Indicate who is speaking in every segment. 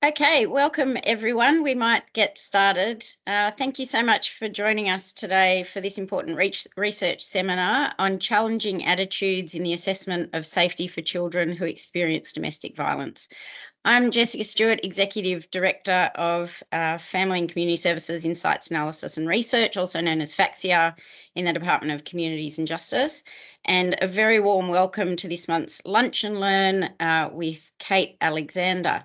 Speaker 1: Okay, welcome everyone. We might get started. Thank you so much for joining us today for this important research seminar on challenging attitudes in the assessment of safety for children who experience domestic violence. I'm Jessica Stewart, Executive Director of Family and Community Services Insights Analysis and Research, also known as FACSIAR, in the Department of Communities and Justice. And a very warm welcome to this month's Lunch and Learn with Kate Alexander.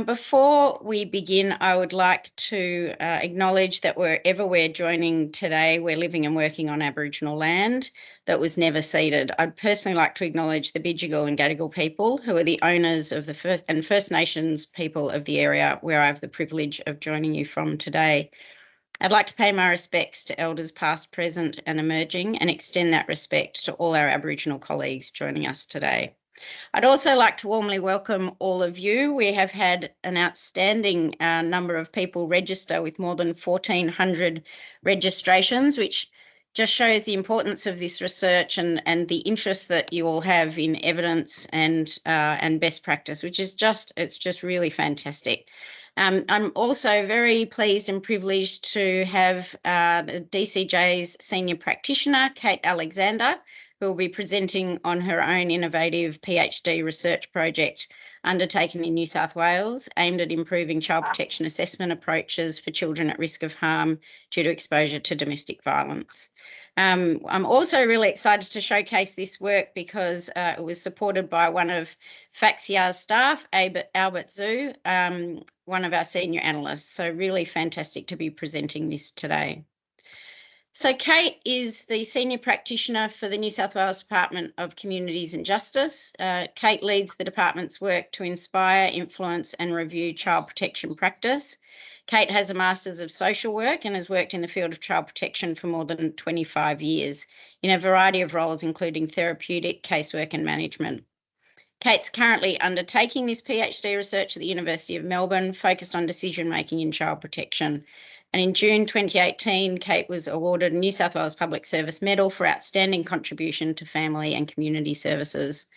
Speaker 1: Before we begin, I would like to acknowledge that wherever we're joining today, we're living and working on Aboriginal land that was never ceded. I'd personally like to acknowledge the Bidjigal and Gadigal people, who are the owners of the First Nations people of the area where I have the privilege of joining you from today. I'd like to pay my respects to elders past, present and emerging, and extend that respect to all our Aboriginal colleagues joining us today. I'd also like to warmly welcome all of you. We have had an outstanding number of people register with more than 1,400 registrations, which just shows the importance of this research and the interest that you all have in evidence and best practice, which is it's just really fantastic. I'm also very pleased and privileged to have the DCJ's Senior Practitioner, Kate Alexander, who will be presenting on her own innovative PhD research project undertaken in New South Wales, aimed at improving child protection assessment approaches for children at risk of harm due to exposure to domestic violence. I'm also really excited to showcase this work because it was supported by one of FACSIAR's staff, Albert Zhu, one of our senior analysts. So really fantastic to be presenting this today. So Kate is the Senior Practitioner for the New South Wales Department of Communities and Justice. Kate leads the department's work to inspire, influence and review child protection practice. Kate has a Masters of Social Work and has worked in the field of child protection for more than 25 years in a variety of roles, including therapeutic, casework and management. Kate's currently undertaking this PhD research at the University of Melbourne, focused on decision-making in child protection. And in June 2018, Kate was awarded a New South Wales Public Service Medal for outstanding contribution to family and community services.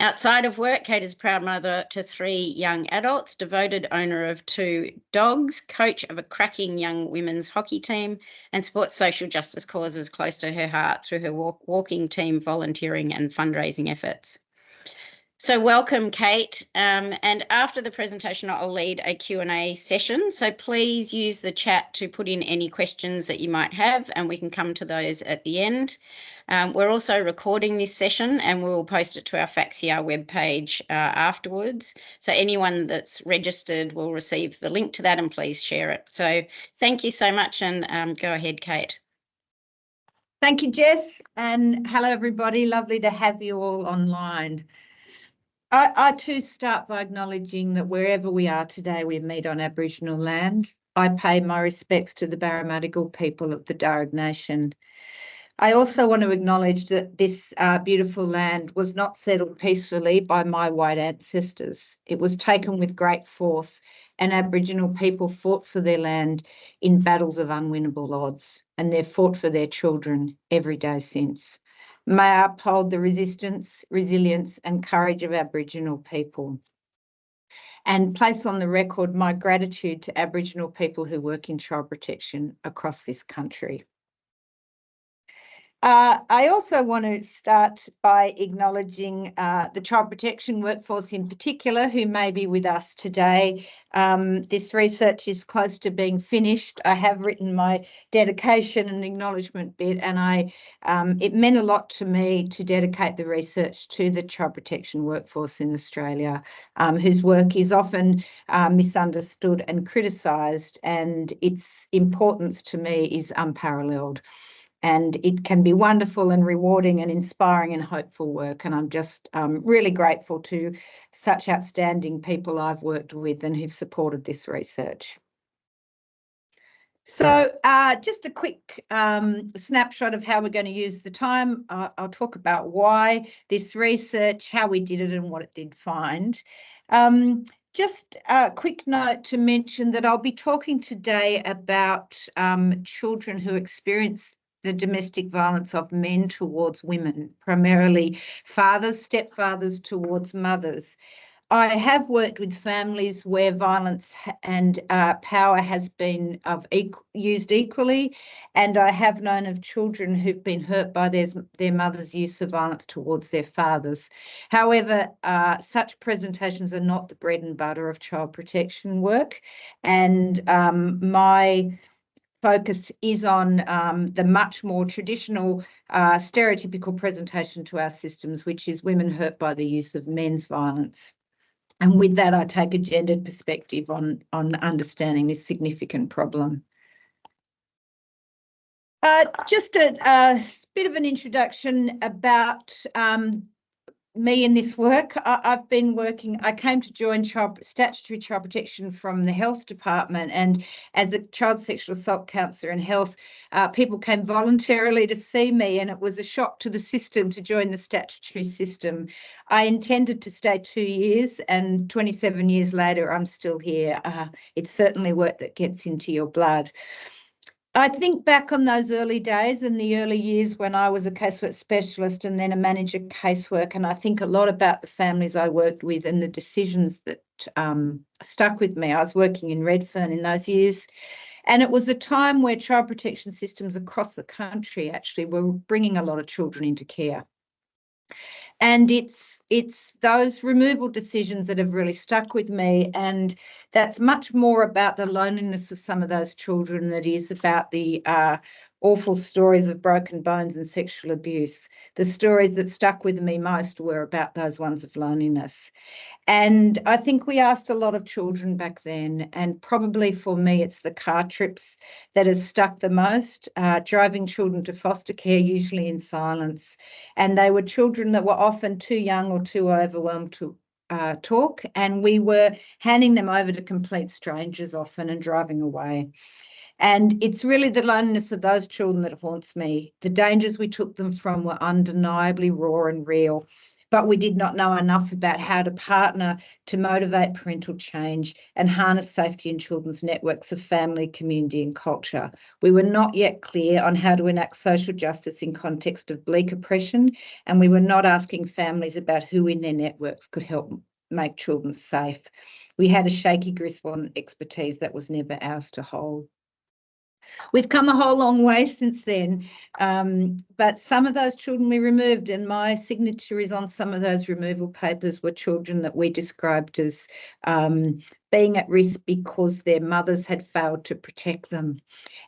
Speaker 1: Outside of work, Kate is a proud mother to 3 young adults, devoted owner of 2 dogs, coach of a cracking young women's hockey team, and supports social justice causes close to her heart through her walking team, volunteering and fundraising efforts. So welcome, Kate. And after the presentation, I'll lead a Q&A session. So please use the chat to put in any questions that you might have, and we can come to those at the end. We're also recording this session and we'll post it to our FACSIAR webpage afterwards. So anyone that's registered will receive the link to that, and please share it. So thank you so much, and go ahead, Kate.
Speaker 2: Thank you, Jess, and hello, everybody. Lovely to have you all online. I too start by acknowledging that wherever we are today, we meet on Aboriginal land. I pay my respects to the Barramadigal people of the Darug Nation. I also want to acknowledge that this beautiful land was not settled peacefully by my white ancestors. It was taken with great force, and Aboriginal people fought for their land in battles of unwinnable odds, and they've fought for their children every day since. May I uphold the resistance, resilience and courage of Aboriginal people, and place on the record my gratitude to Aboriginal people who work in child protection across this country. I also want to start by acknowledging the child protection workforce in particular, who may be with us today. This research is close to being finished. I have written my dedication and acknowledgement bit, and it meant a lot to me to dedicate the research to the child protection workforce in Australia, whose work is often misunderstood and criticised, and its importance to me is unparalleled. And it can be wonderful and rewarding and inspiring and hopeful work. And I'm just really grateful to such outstanding people I've worked with and who've supported this research. So just a quick snapshot of how we're going to use the time. I'll talk about why this research, how we did it and what it did find. Just a quick note to mention that I'll be talking today about children who experience the domestic violence of men towards women, primarily fathers, stepfathers towards mothers. I have worked with families where violence and power has been used equally, and I have known of children who've been hurt by their mother's use of violence towards their fathers. However, such presentations are not the bread and butter of child protection work, and my focus is on the much more traditional stereotypical presentation to our systems, which is women hurt by the use of men's violence. And with that, I take a gendered perspective on understanding this significant problem. Just a bit of an introduction about me in this work. I've been working, I came to join statutory child protection from the health department, and as a child sexual assault counsellor in health, people came voluntarily to see me, and it was a shock to the system to join the statutory system. I intended to stay 2 years, and 27 years later, I'm still here. It's certainly work that gets into your blood. I think back on those early days and the early years when I was a casework specialist and then a manager casework, and I think a lot about the families I worked with and the decisions that stuck with me. I was working in Redfern in those years, and it was a time where child protection systems across the country actually were bringing a lot of children into care. And it's those removal decisions that have really stuck with me, and that's much more about the loneliness of some of those children than it is about the awful stories of broken bones and sexual abuse. The stories that stuck with me most were about those ones of loneliness. And I think we asked a lot of children back then, and probably for me, it's the car trips that has stuck the most, driving children to foster care, usually in silence. And they were children that were often too young or too overwhelmed to talk, and we were handing them over to complete strangers often and driving away. And it's really the loneliness of those children that haunts me. The dangers we took them from were undeniably raw and real, but we did not know enough about how to partner to motivate parental change and harness safety in children's networks of family, community and culture. We were not yet clear on how to enact social justice in context of bleak oppression, and we were not asking families about who in their networks could help make children safe. We had a shaky grasp on expertise that was never ours to hold. We've come a whole long way since then, but some of those children we removed, and my signature is on some of those removal papers, were children that we described as being at risk because their mothers had failed to protect them.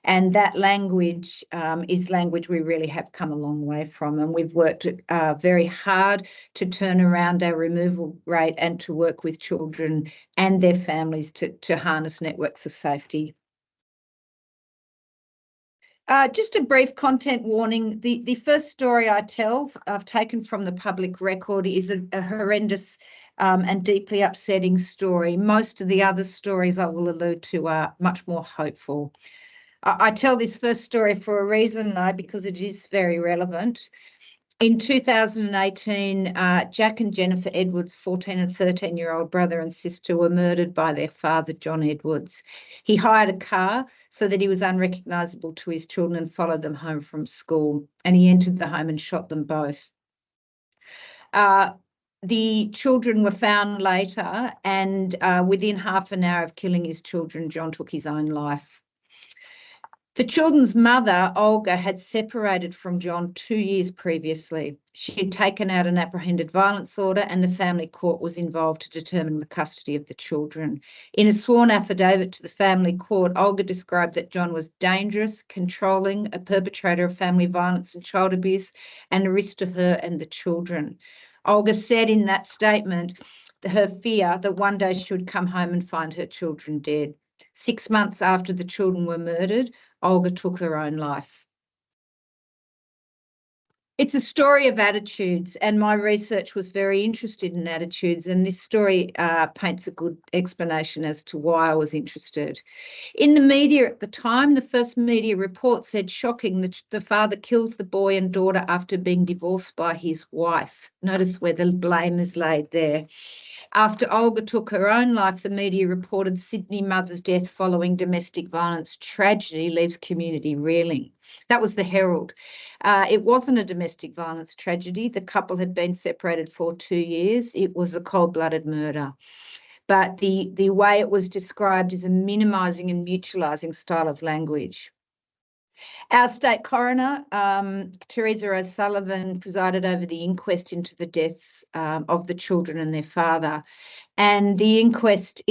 Speaker 2: And that language is language we really have come a long way from, and we've worked very hard to turn around our removal rate and to work with children and their families to harness networks of safety. Just a brief content warning. The first story I tell, I've taken from the public record, is a horrendous and deeply upsetting story. Most of the other stories I will allude to are much more hopeful. I tell this first story for a reason, though, because it is very relevant. In 2018, Jack and Jennifer Edwards' 14 and 13-year-old brother and sister were murdered by their father, John Edwards. He hired a car so that he was unrecognisable to his children and followed them home from school, and he entered the home and shot them both. The children were found later, and within half an hour of killing his children, John took his own life. The children's mother, Olga, had separated from John 2 years previously. She had taken out an apprehended violence order, and the family court was involved to determine the custody of the children. In a sworn affidavit to the family court, Olga described that John was dangerous, controlling, a perpetrator of family violence and child abuse, and a risk to her and the children. Olga said in that statement her fear that one day she would come home and find her children dead. 6 months after the children were murdered, Olga took her own life. It's a story of attitudes, and my research was very interested in attitudes, and this story paints a good explanation as to why I was interested. In the media at the time, the first media report said, shocking, that the father kills the boy and daughter after being divorced by his wife. Notice where the blame is laid there. After Olga took her own life, the media reported Sydney mother's death following domestic violence tragedy leaves community reeling. That was the Herald. It wasn't a domestic violence tragedy. The couple had been separated for 2 years. It was a cold-blooded murder. But the way it was described is a minimising and mutualising style of language. Our state coroner, Teresa O'Sullivan, presided over the inquest into the deaths of the children and their father. And the inquest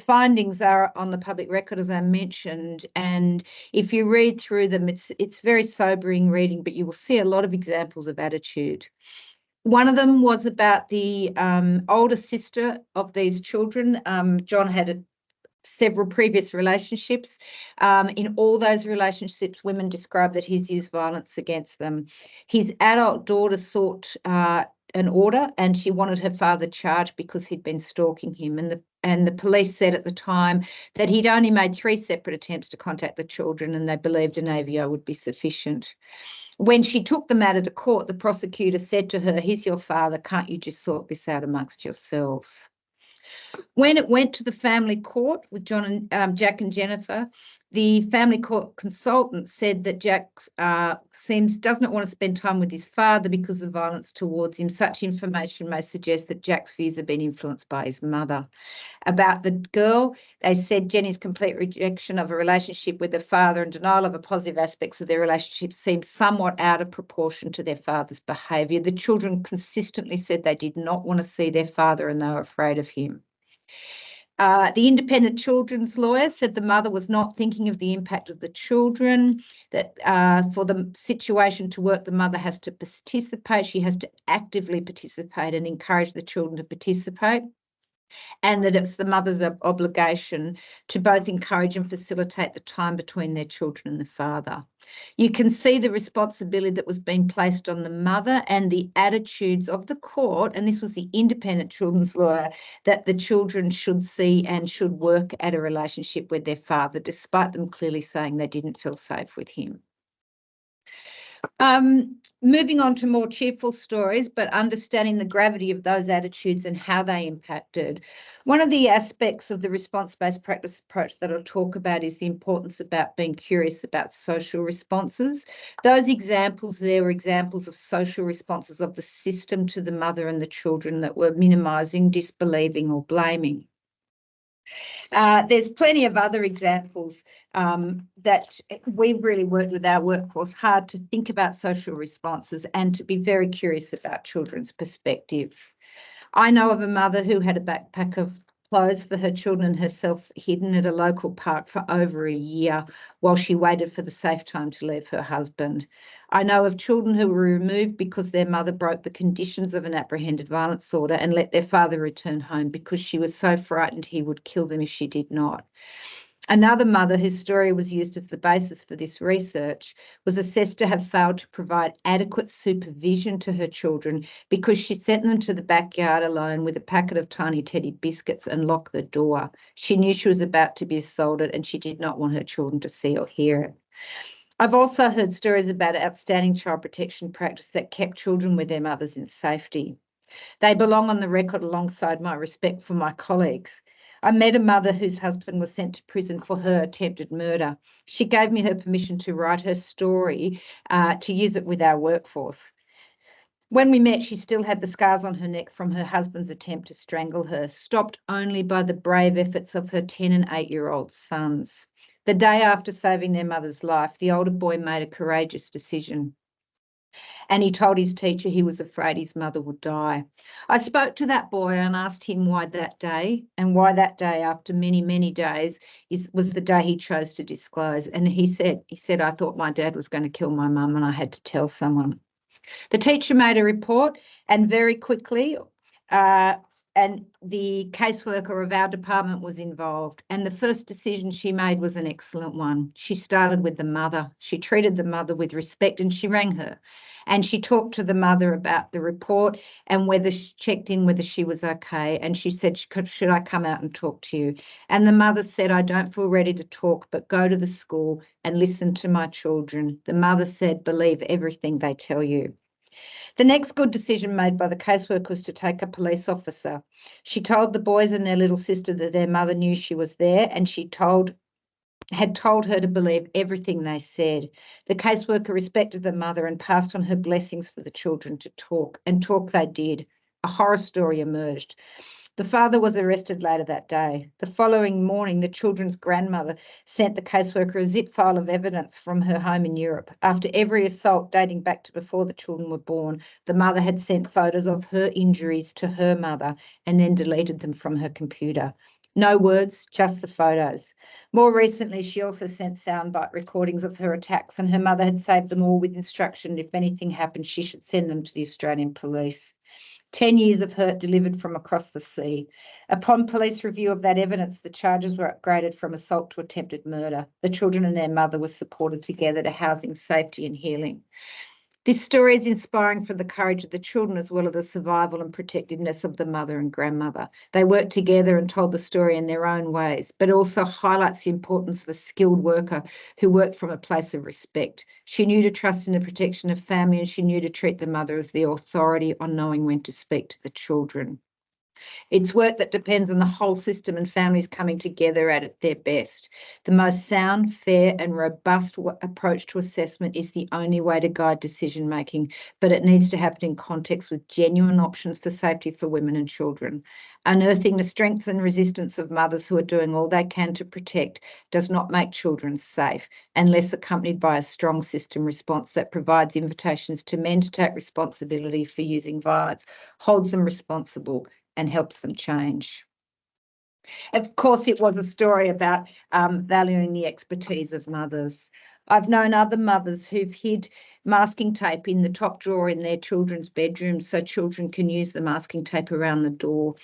Speaker 2: findings are on the public record, as I mentioned. And if you read through them, it's very sobering reading, but you will see a lot of examples of attitude. One of them was about the older sister of these children. John had several previous relationships. In all those relationships, women described that he's used violence against them. His adult daughter sought an order, and she wanted her father charged because he'd been stalking him. And the police said at the time that he'd only made 3 separate attempts to contact the children, and they believed an AVO would be sufficient. When she took the matter to court, the prosecutor said to her, "He's your father, can't you just sort this out amongst yourselves?" When it went to the family court with John and Jack and Jennifer, the family court consultant said that Jack does not want to spend time with his father because of violence towards him. Such information may suggest that Jack's views have been influenced by his mother. About the girl, they said Jenny's complete rejection of a relationship with her father and denial of the positive aspects of their relationship seemed somewhat out of proportion to their father's behaviour. The children consistently said they did not want to see their father and they were afraid of him. The independent children's lawyer said the mother was not thinking of the impact of the children, that for the situation to work, the mother has to participate. She has to actively participate and encourage the children to participate, and that it's the mother's obligation to both encourage and facilitate the time between their children and the father. You can see the responsibility that was being placed on the mother and the attitudes of the court, and this was the independent children's lawyer, that the children should see and should work at a relationship with their father, despite them clearly saying they didn't feel safe with him. Moving on to more cheerful stories, but understanding the gravity of those attitudes and how they impacted. One of the aspects of the response-based practice approach that I'll talk about is the importance about being curious about social responses. Those examples there were examples of social responses of the system to the mother and the children that were minimising, disbelieving or blaming. There's plenty of other examples that we've really worked with our workforce hard to think about social responses and to be very curious about children's perspectives. I know of a mother who had a backpack of clothes for her children and herself hidden at a local park for over a year while she waited for the safe time to leave her husband. I know of children who were removed because their mother broke the conditions of an apprehended violence order and let their father return home because she was so frightened he would kill them if she did not. Another mother whose story was used as the basis for this research was assessed to have failed to provide adequate supervision to her children because she sent them to the backyard alone with a packet of tiny teddy biscuits and locked the door. She knew she was about to be assaulted and she did not want her children to see or hear it. I've also heard stories about outstanding child protection practice that kept children with their mothers in safety. They belong on the record alongside my respect for my colleagues. I met a mother whose husband was sent to prison for her attempted murder. She gave me her permission to write her story to use it with our workforce. When we met, she still had the scars on her neck from her husband's attempt to strangle her, stopped only by the brave efforts of her 10 and 8-year-old sons. The day after saving their mother's life, the older boy made a courageous decision. And he told his teacher he was afraid his mother would die. I spoke to that boy and asked him why that day, and why that day after many, many days was the day he chose to disclose. And he said, I thought my dad was going to kill my mum and I had to tell someone. The teacher made a report and very quickly, and the caseworker of our department was involved. And the first decision she made was an excellent one. She started with the mother. She treated the mother with respect and she rang her. And she talked to the mother about the report and whether she checked in whether she was okay. And she said, should I come out and talk to you? And the mother said, I don't feel ready to talk, but go to the school and listen to my children. The mother said, believe everything they tell you. The next good decision made by the caseworker was to take a police officer. She told the boys and their little sister that their mother knew she was there, and she told had told her to believe everything they said. The caseworker respected the mother and passed on her blessings for the children to talk, and talk they did. A horror story emerged. The father was arrested later that day. The following morning, the children's grandmother sent the caseworker a zip file of evidence from her home in Europe. After every assault dating back to before the children were born, the mother had sent photos of her injuries to her mother and then deleted them from her computer. No words, just the photos. More recently, she also sent soundbite recordings of her attacks, and her mother had saved them all with instruction if anything happened, she should send them to the Australian police. 10 years of hurt delivered from across the sea. Upon police review of that evidence, the charges were upgraded from assault to attempted murder. The children and their mother were supported together to housing, safety and healing. This story is inspiring for the courage of the children as well as the survival and protectiveness of the mother and grandmother. They worked together and told the story in their own ways, but also highlights the importance of a skilled worker who worked from a place of respect. She knew to trust in the protection of family, and she knew to treat the mother as the authority on knowing when to speak to the children. It's work that depends on the whole system and families coming together at their best. The most sound, fair and robust approach to assessment is the only way to guide decision making, but it needs to happen in context with genuine options for safety for women and children. Unearthing the strength and resistance of mothers who are doing all they can to protect does not make children safe unless accompanied by a strong system response that provides invitations to men to take responsibility for using violence, holds them responsible and helps them change. Of course, it was a story about valuing the expertise of mothers. I've known other mothers who've hid masking tape in the top drawer in their children's bedrooms so children can use the masking tape around the door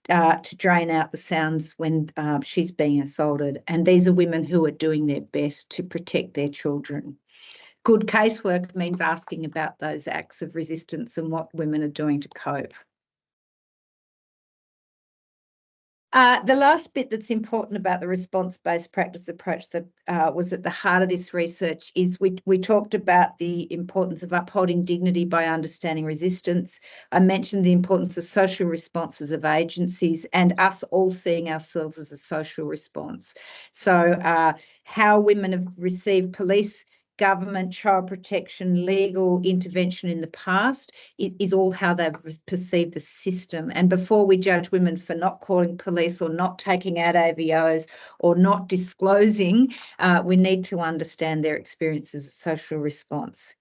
Speaker 2: to drain out the sounds when she's being assaulted. And these are women who are doing their best to protect their children. Good casework means asking about those acts of resistance and what women are doing to cope. The last bit that's important about the response-based practice approach that was at the heart of this research is we talked about the importance of upholding dignity by understanding resistance. I mentioned the importance of social responses of agencies and us all seeing ourselves as a social response. So how women have received police, government, child protection, legal intervention in the past is all how they've perceived the system. And before we judge women for not calling police or not taking out AVOs or not disclosing, we need to understand their experience as a social response.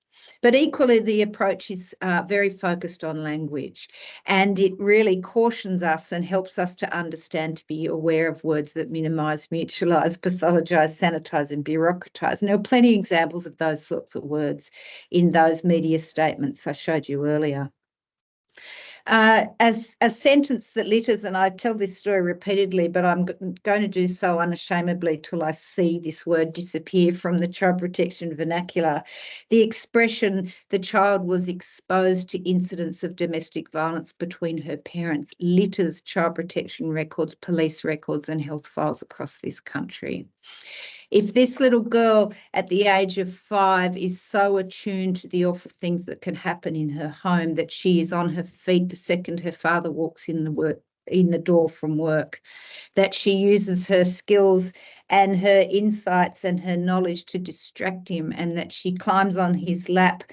Speaker 2: But equally, the approach is very focused on language, and it really cautions us and helps us to understand, to be aware of words that minimise, mutualise, pathologise, sanitise and bureaucratise. And there are plenty of examples of those sorts of words in those media statements I showed you earlier. As a sentence that litters, and I tell this story repeatedly, but I'm going to do so unashamedly till I see this word disappear from the child protection vernacular. The expression, the child was exposed to incidents of domestic violence between her parents, litters child protection records, police records and health files across this country. If this little girl at the age of 5 is so attuned to the awful things that can happen in her home that she is on her feet the second her father walks in the door from work, that she uses her skills and her insights and her knowledge to distract him, and that she climbs on his lap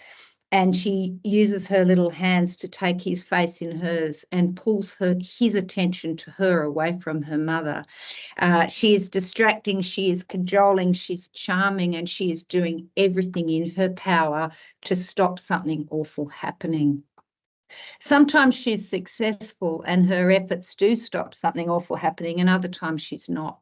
Speaker 2: and she uses her little hands to take his face in hers and pulls his attention to her away from her mother. She is distracting, she is cajoling, she's charming, and she is doing everything in her power to stop something awful happening. Sometimes she's successful and her efforts do stop something awful happening, and other times she's not.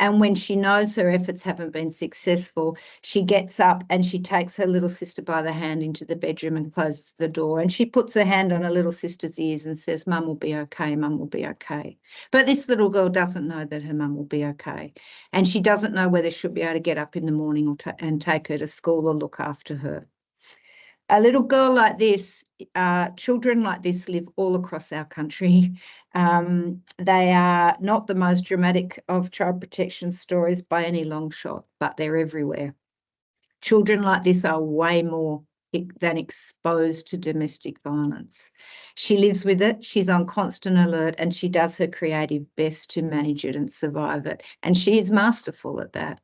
Speaker 2: And when she knows her efforts haven't been successful, she gets up and she takes her little sister by the hand into the bedroom and closes the door. And she puts her hand on her little sister's ears and says, "Mum will be okay, Mum will be okay." But this little girl doesn't know that her mum will be okay. And she doesn't know whether she'll be able to get up in the morning and take her to school or look after her. A little girl like this, children like this live all across our country. They are not the most dramatic of child protection stories by any long shot, but they're everywhere. Children like this are way more than exposed to domestic violence. She lives with it, she's on constant alert, and she does her creative best to manage it and survive it. And she is masterful at that.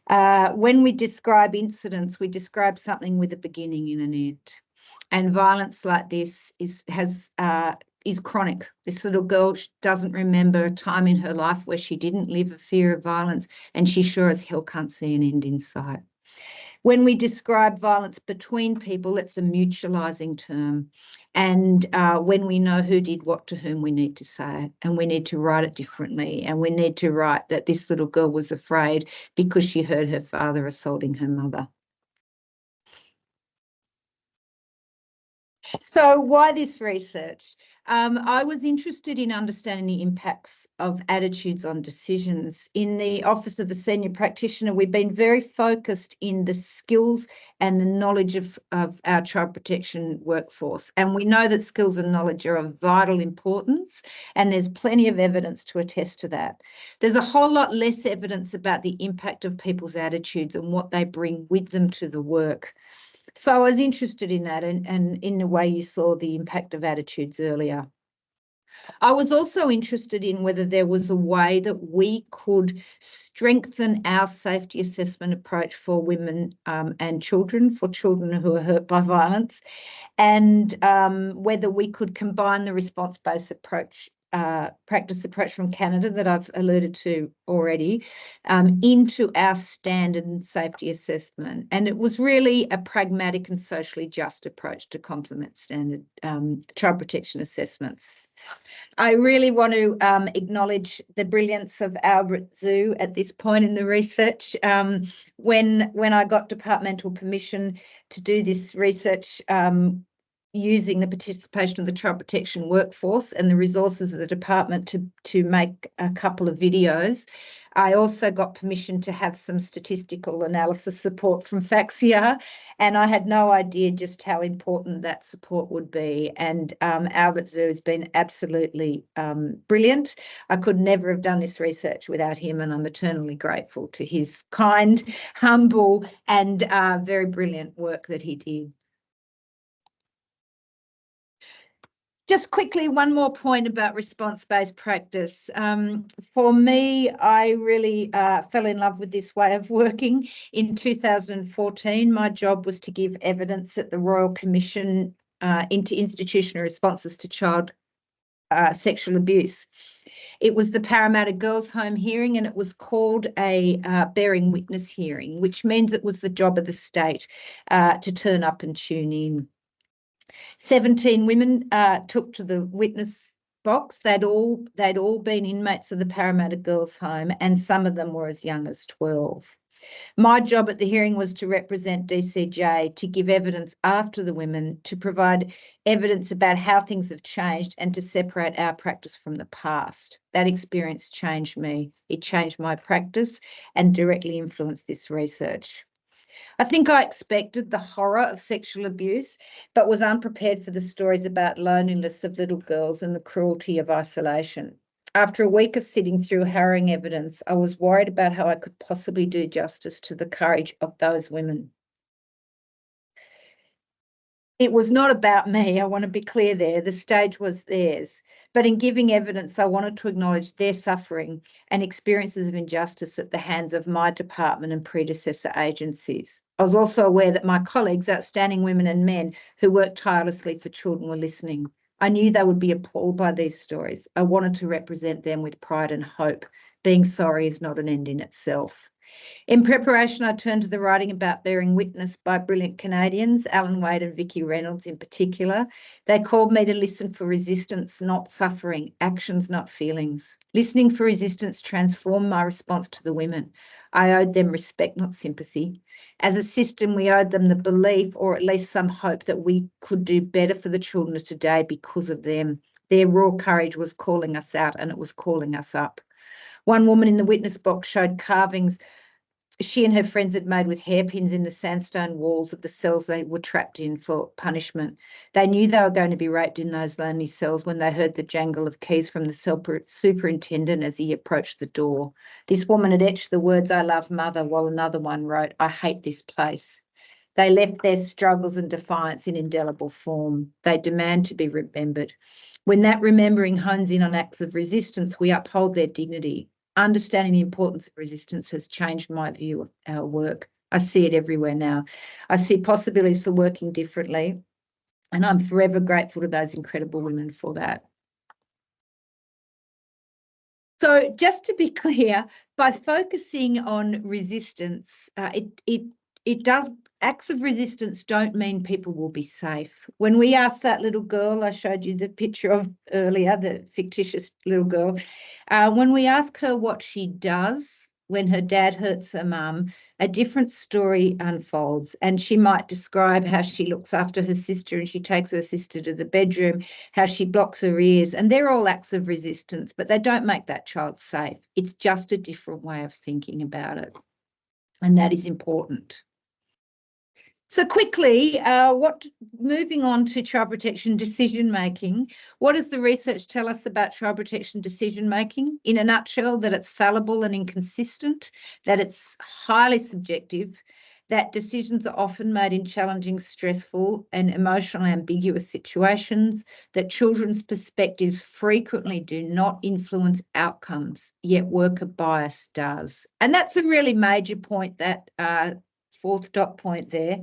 Speaker 2: When we describe incidents, we describe something with a beginning and an end. And violence like this is chronic. This little girl doesn't remember a time in her life where she didn't live a fear of violence, and she sure as hell can't see an end in sight. When we describe violence between people, it's a mutualising term. And when we know who did what to whom, we need to say it, and we need to write it differently. And we need to write that this little girl was afraid because she heard her father assaulting her mother. So why this research? I was interested in understanding the impacts of attitudes on decisions. In the Office of the Senior Practitioner, we've been very focused in the skills and the knowledge of our child protection workforce. And we know that skills and knowledge are of vital importance, and there's plenty of evidence to attest to that. There's a whole lot less evidence about the impact of people's attitudes and what they bring with them to the work. So I was interested in that, and in the way you saw the impact of attitudes earlier. I was also interested in whether there was a way that we could strengthen our safety assessment approach for women and children, for children who are hurt by violence, and whether we could combine the response-based approach, practice approach from Canada that I've alluded to already, into our standard safety assessment. And it was really a pragmatic and socially just approach to complement standard child protection assessments. I really want to acknowledge the brilliance of Albert Zhu at this point in the research. When I got departmental permission to do this research, using the participation of the child protection workforce and the resources of the department to make a couple of videos, I also got permission to have some statistical analysis support from FACSIAR, and I had no idea just how important that support would be. And Albert Zhu has been absolutely brilliant. I could never have done this research without him, and I'm eternally grateful to his kind, humble, and very brilliant work that he did. Just quickly, one more point about response-based practice. For me, I really fell in love with this way of working. In 2014, my job was to give evidence at the Royal Commission into institutional responses to child sexual abuse. It was the Parramatta Girls' Home hearing, and it was called a bearing witness hearing, which means it was the job of the state to turn up and tune in. 17 women took to the witness box. They'd all been inmates of the Parramatta Girls' Home, and some of them were as young as 12. My job at the hearing was to represent DCJ, to give evidence after the women, to provide evidence about how things have changed, and to separate our practice from the past. That experience changed me. It changed my practice and directly influenced this research. I think I expected the horror of sexual abuse, but was unprepared for the stories about loneliness of little girls and the cruelty of isolation. After a week of sitting through harrowing evidence, I was worried about how I could possibly do justice to the courage of those women. It was not about me. I want to be clear there. The stage was theirs. But in giving evidence, I wanted to acknowledge their suffering and experiences of injustice at the hands of my department and predecessor agencies. I was also aware that my colleagues, outstanding women and men who worked tirelessly for children, were listening. I knew they would be appalled by these stories. I wanted to represent them with pride and hope. Being sorry is not an end in itself. In preparation, I turned to the writing about bearing witness by brilliant Canadians, Alan Wade and Vicky Reynolds in particular. They called me to listen for resistance, not suffering, actions, not feelings. Listening for resistance transformed my response to the women. I owed them respect, not sympathy. As a system, we owed them the belief, or at least some hope, that we could do better for the children of today because of them. Their raw courage was calling us out, and it was calling us up. One woman in the witness box showed carvings she and her friends had made with hairpins in the sandstone walls of the cells they were trapped in for punishment. They knew they were going to be raped in those lonely cells when they heard the jangle of keys from the cell superintendent as he approached the door. This woman had etched the words, "I love mother," while another one wrote, "I hate this place." They left their struggles and defiance in indelible form. They demand to be remembered. When that remembering hones in on acts of resistance, we uphold their dignity. Understanding the importance of resistance has changed my view of our work. I see it everywhere now. I see possibilities for working differently, and I'm forever grateful to those incredible women for that. So just to be clear, by focusing on resistance, acts of resistance don't mean people will be safe. When we asked that little girl, I showed you the picture of earlier, the fictitious little girl, when we ask her what she does when her dad hurts her mum, a different story unfolds, and she might describe how she looks after her sister and she takes her sister to the bedroom, how she blocks her ears, and they're all acts of resistance, but they don't make that child safe. It's just a different way of thinking about it, and that is important. So quickly, moving on to child protection decision-making, what does the research tell us about child protection decision-making? In a nutshell, that it's fallible and inconsistent, that it's highly subjective, that decisions are often made in challenging, stressful and emotionally ambiguous situations, that children's perspectives frequently do not influence outcomes, yet worker bias does. And that's a really major point, that fourth dot point there.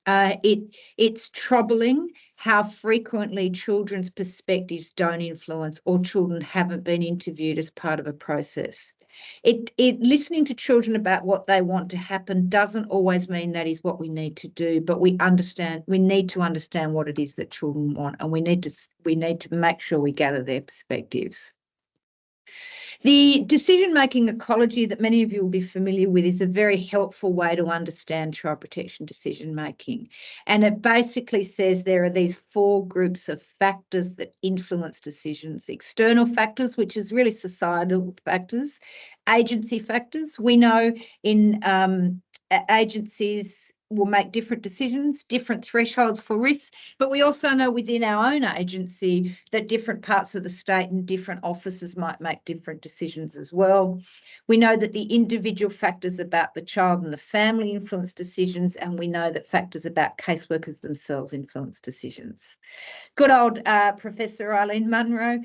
Speaker 2: It's troubling how frequently children's perspectives don't influence, or children haven't been interviewed as part of a process. Listening to children about what they want to happen doesn't always mean that is what we need to do, but we need to understand what it is that children want, and we need to make sure we gather their perspectives. The decision-making ecology that many of you will be familiar with is a very helpful way to understand child protection decision-making. And it basically says there are these 4 groups of factors that influence decisions: external factors, which is really societal factors; agency factors. We know in agencies will make different decisions, different thresholds for risk, but we also know within our own agency that different parts of the state and different offices might make different decisions as well. We know that the individual factors about the child and the family influence decisions, and we know that factors about caseworkers themselves influence decisions. Good old Professor Eileen Munro,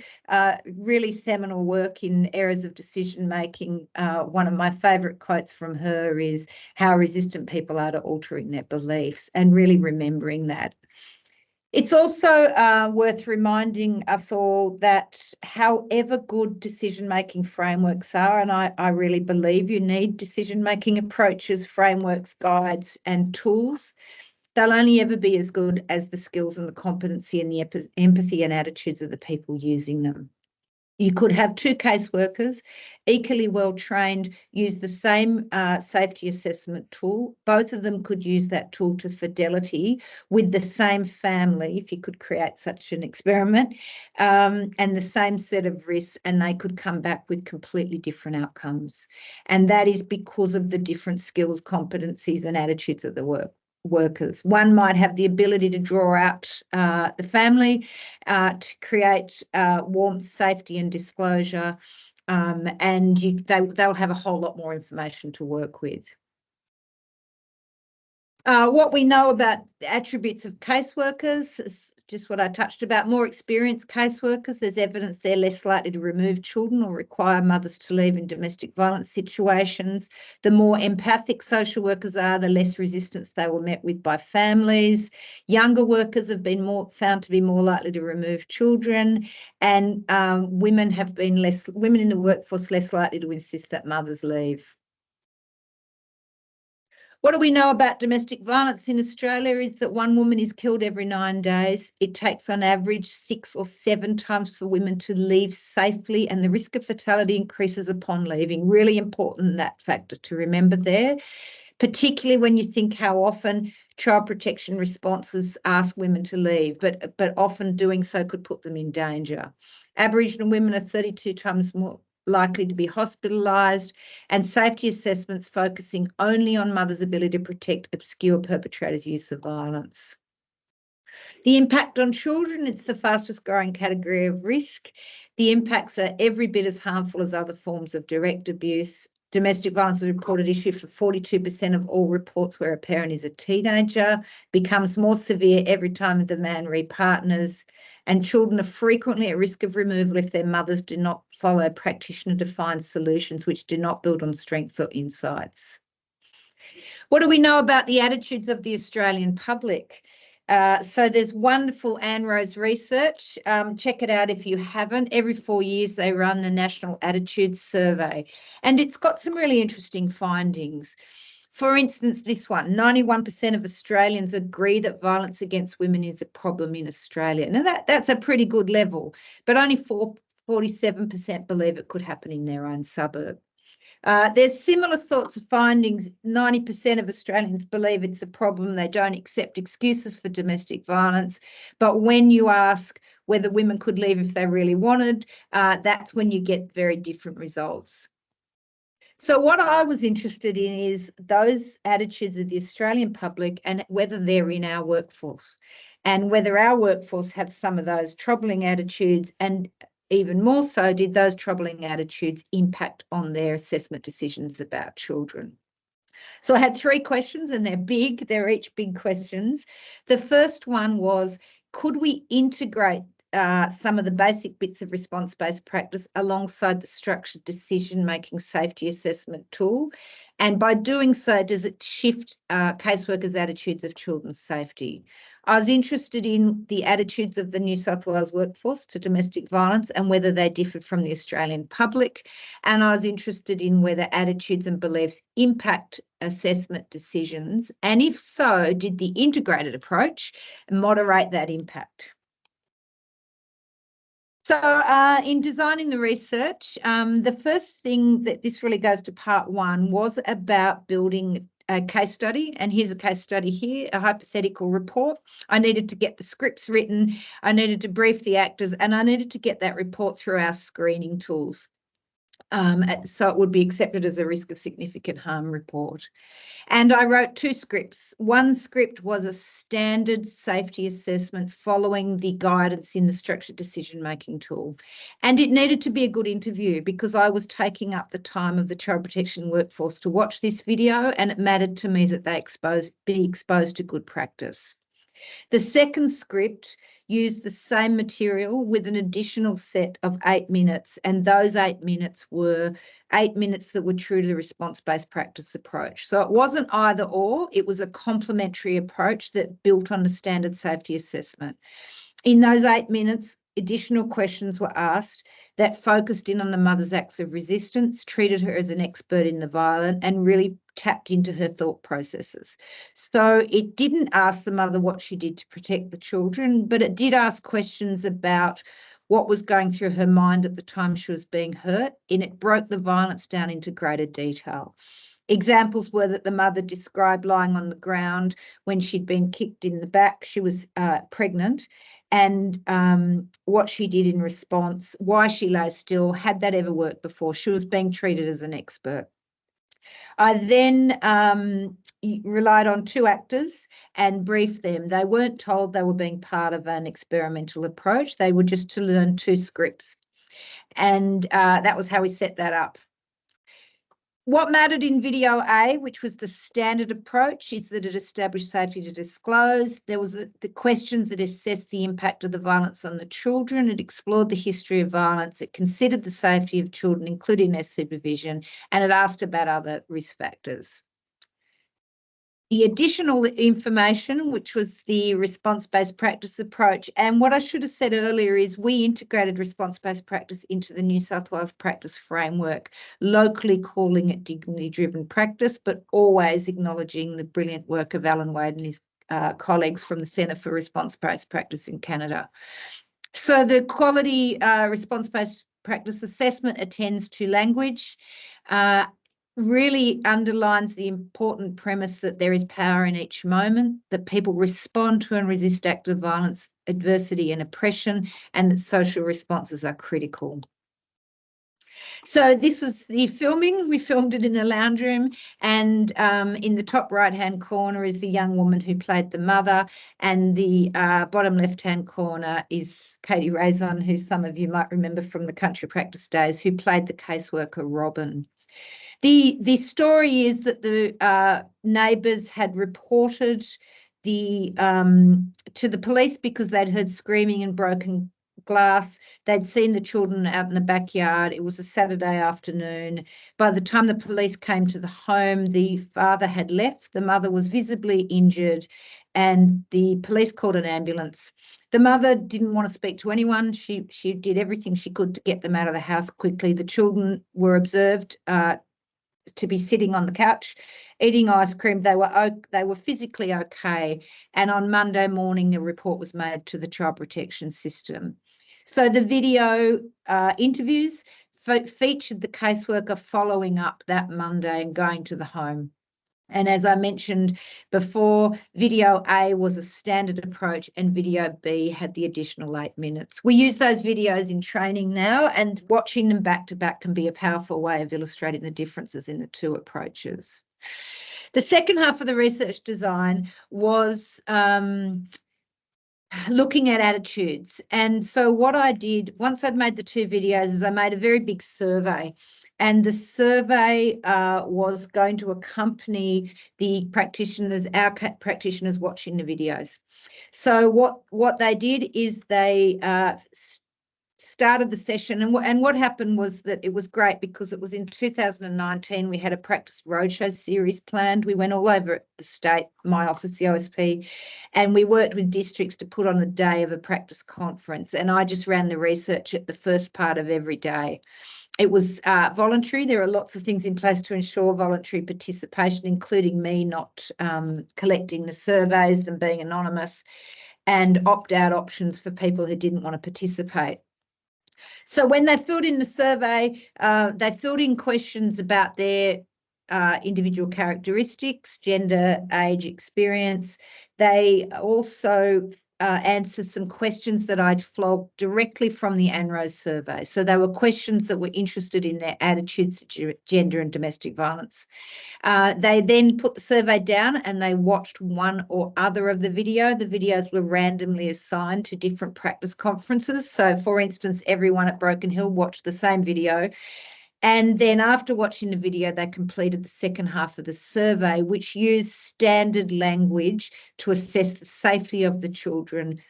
Speaker 2: really seminal work in areas of decision-making. One of my favourite quotes from her is how resistant people are to altering their beliefs, and really remembering that. It's also worth reminding us all that however good decision-making frameworks are, and I really believe you need decision-making approaches, frameworks, guides and tools, they'll only ever be as good as the skills and the competency and the empathy and attitudes of the people using them. You could have 2 caseworkers, equally well trained, use the same safety assessment tool. Both of them could use that tool to fidelity with the same family, if you could create such an experiment, and the same set of risks, and they could come back with completely different outcomes. And that is because of the different skills, competencies and attitudes of the workers. One might have the ability to draw out the family, to create warmth, safety and disclosure, and they'll have a whole lot more information to work with. What we know about the attributes of caseworkers is just what I touched about. More experienced caseworkers, there's evidence they're less likely to remove children or require mothers to leave in domestic violence situations. The more empathic social workers are, the less resistance they were met with by families. Younger workers have been found to be more likely to remove children, and women in the workforce less likely to insist that mothers leave. What do we know about domestic violence in Australia is that 1 woman is killed every 9 days. It takes on average 6 or 7 times for women to leave safely, and the risk of fatality increases upon leaving. Really important, that factor to remember there, particularly when you think how often child protection responses ask women to leave, but often doing so could put them in danger. Aboriginal women are 32 times more likely to be hospitalised, and safety assessments focusing only on mothers' ability to protect obscure perpetrators' use of violence. The impact on children, it's the fastest growing category of risk. The impacts are every bit as harmful as other forms of direct abuse. Domestic violence is a reported issue for 42% of all reports where a parent is a teenager, becomes more severe every time the man repartners, and children are frequently at risk of removal if their mothers do not follow practitioner-defined solutions which do not build on strengths or insights. What do we know about the attitudes of the Australian public? So there's wonderful Anne Rose research. Check it out if you haven't. Every 4 years they run the National Attitudes Survey, and it's got some really interesting findings. For instance, this one, 91% of Australians agree that violence against women is a problem in Australia. Now that's a pretty good level, but only 47% believe it could happen in their own suburb. There's similar sorts of findings. 90% of Australians believe it's a problem. They don't accept excuses for domestic violence. But when you ask whether women could leave if they really wanted, that's when you get very different results. So what I was interested in is those attitudes of the Australian public and whether they're in our workforce, and whether our workforce have some of those troubling attitudes, and even more so, did those troubling attitudes impact on their assessment decisions about children? So I had 3 questions, and they're big. They're each big questions. The first one was, could we integrate some of the basic bits of response-based practice alongside the structured decision-making safety assessment tool? And by doing so, does it shift caseworkers' attitudes of children's safety? I was interested in the attitudes of the New South Wales workforce to domestic violence and whether they differed from the Australian public. And I was interested in whether attitudes and beliefs impact assessment decisions. And if so, did the integrated approach moderate that impact? So in designing the research, the first thing that this really goes to part 1 was about building a case study. And here's a case study here, a hypothetical report. I needed to get the scripts written, I needed to brief the actors, and I needed to get that report through our screening tools. So it would be accepted as a risk of significant harm report. And I wrote 2 scripts. One script was a standard safety assessment following the guidance in the structured decision-making tool. And it needed to be a good interview because I was taking up the time of the child protection workforce to watch this video, and it mattered to me that they be exposed to good practice. The second script used the same material with an additional set of 8 minutes, and those 8 minutes were 8 minutes that were true to the response-based practice approach. So it wasn't either or, it was a complementary approach that built on the standard safety assessment. In those 8 minutes, additional questions were asked that focused in on the mother's acts of resistance, treated her as an expert in the violent, and really tapped into her thought processes. So it didn't ask the mother what she did to protect the children, but it did ask questions about what was going through her mind at the time she was being hurt, and it broke the violence down into greater detail. Examples were that the mother described lying on the ground when she'd been kicked in the back. She was pregnant, and what she did in response, why she lay still, had that ever worked before. She was being treated as an expert. I then relied on 2 actors and briefed them. They weren't told they were being part of an experimental approach. They were just to learn 2 scripts. And that was how we set that up. What mattered in video A, which was the standard approach, is that it established safety to disclose. There was the questions that assessed the impact of the violence on the children. It explored the history of violence. It considered the safety of children, including their supervision, and it asked about other risk factors. The additional information, which was the response-based practice approach. And what I should have said earlier is we integrated response-based practice into the New South Wales practice framework, locally calling it dignity-driven practice, but always acknowledging the brilliant work of Alan Wade and his colleagues from the Centre for Response-Based Practice in Canada. So the quality response-based practice assessment attends to language, really underlines the important premise that there is power in each moment, that people respond to and resist acts of violence, adversity and oppression, and that social responses are critical. So this was the filming. We filmed it in a lounge room, and in the top right-hand corner is the young woman who played the mother, and the bottom left-hand corner is Katie Razon, who some of you might remember from the country practice days, who played the caseworker Robin. The story is that the neighbours had reported to the police because they'd heard screaming and broken glass. They'd seen the children out in the backyard. It was a Saturday afternoon. By the time the police came to the home, the father had left. The mother was visibly injured, and the police called an ambulance. The mother didn't want to speak to anyone. She did everything she could to get them out of the house quickly. The children were observed to be sitting on the couch eating ice cream. They were physically okay, and on Monday morning a report was made to the Child Protection System. So the video interviews featured the caseworker following up that Monday and going to the home. And as I mentioned before, video A was a standard approach and video B had the additional 8 minutes. We use those videos in training now, and watching them back to back can be a powerful way of illustrating the differences in the two approaches. The second half of the research design was looking at attitudes. And so what I did, once I'd made the 2 videos, is I made a very big survey. And the survey was going to accompany the practitioners, our practitioners watching the videos. So what they did is they started the session, and what happened was that it was great because it was in 2019. We had a practice roadshow series planned. We went all over the state, my office, the OSP, and we worked with districts to put on the day of a practice conference, and I just ran the research at the first part of every day. It was voluntary. There are lots of things in place to ensure voluntary participation, including me not collecting the surveys, them being anonymous, and opt-out options for people who didn't want to participate. So when they filled in the survey, they filled in questions about their individual characteristics, gender, age, experience. They also answered some questions that I'd flogged directly from the ANROS survey. So they were questions that were interested in their attitudes to gender and domestic violence. They then put the survey down and they watched one or other of the video. The videos were randomly assigned to different practice conferences. So, for instance, everyone at Broken Hill watched the same video. And then after watching the video, they completed the second half of the survey, which used standard language to assess the safety of the children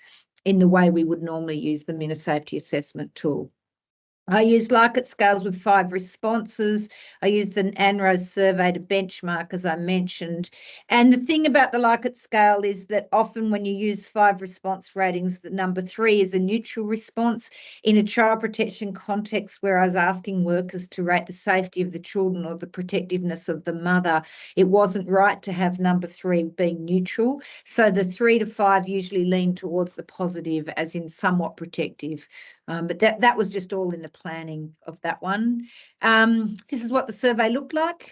Speaker 2: in the way we would normally use them in a safety assessment tool. I used Likert scales with 5 responses. I used the ANROS survey to benchmark, as I mentioned. And the thing about the Likert scale is that often when you use 5 response ratings, the number 3 is a neutral response. In a child protection context where I was asking workers to rate the safety of the children or the protectiveness of the mother, it wasn't right to have number 3 being neutral. So the 3 to 5 usually lean towards the positive, as in somewhat protective. But that was just all in the planning of that one. This is what the survey looked like.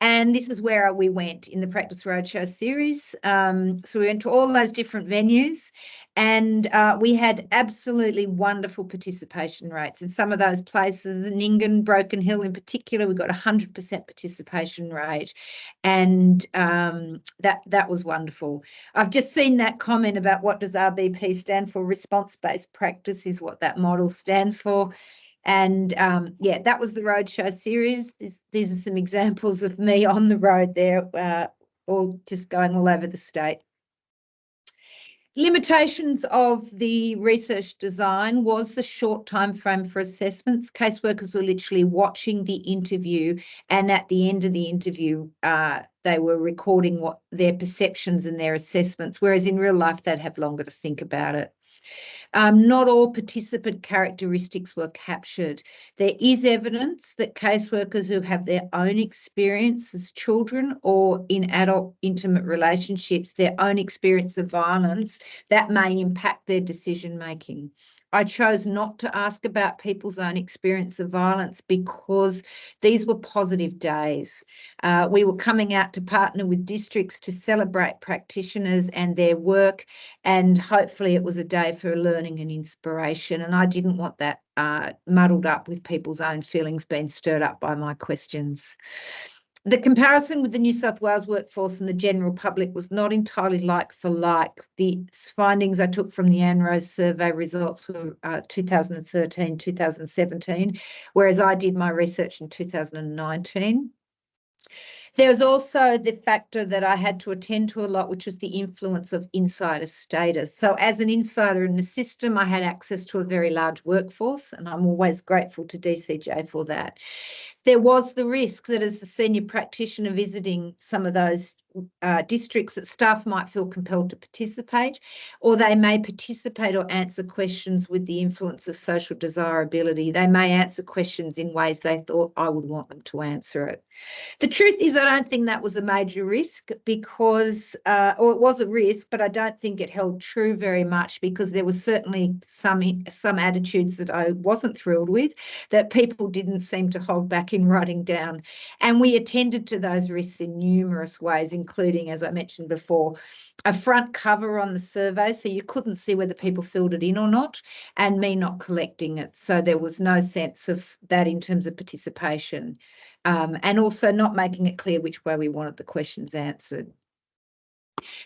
Speaker 2: And this is where we went in the Practice Roadshow series. So we went to all those different venues, and we had absolutely wonderful participation rates. In some of those places, Nyngan, Broken Hill in particular, we got 100% participation rate, and that was wonderful. I've just seen that comment about what does RBP stand for. Response-based practice is what that model stands for. And yeah, that was the roadshow series. These are some examples of me on the road there, all just going all over the state. Limitations of the research design was the short time frame for assessments. Caseworkers were literally watching the interview, and at the end of the interview, they were recording what their perceptions and their assessments, whereas in real life, they'd have longer to think about it. Not all participant characteristics were captured. There is evidence that caseworkers who have their own experience as children or in adult intimate relationships, their own experience of violence, that may impact their decision-making. I chose not to ask about people's own experience of violence because these were positive days. We were coming out to partner with districts to celebrate practitioners and their work, and hopefully it was a day for learning and inspiration, and I didn't want that muddled up with people's own feelings being stirred up by my questions. The comparison with the New South Wales workforce and the general public was not entirely like for like. The findings I took from the ANROS survey results were 2013, 2017, whereas I did my research in 2019. There was also the factor that I had to attend to a lot, which was the influence of insider status. So as an insider in the system, I had access to a very large workforce, and I'm always grateful to DCJ for that. There was the risk that as a senior practitioner visiting some of those districts, that staff might feel compelled to participate, or they may participate or answer questions with the influence of social desirability. They may answer questions in ways they thought I would want them to answer it. The truth is, I don't think that was a major risk because, or it was a risk, but I don't think it held true very much because there was certainly some attitudes that I wasn't thrilled with that people didn't seem to hold back in writing down. And we attended to those risks in numerous ways, including, as I mentioned before, a front cover on the survey so you couldn't see whether people filled it in or not, and me not collecting it. So there was no sense of that in terms of participation. And also not making it clear which way we wanted the questions answered.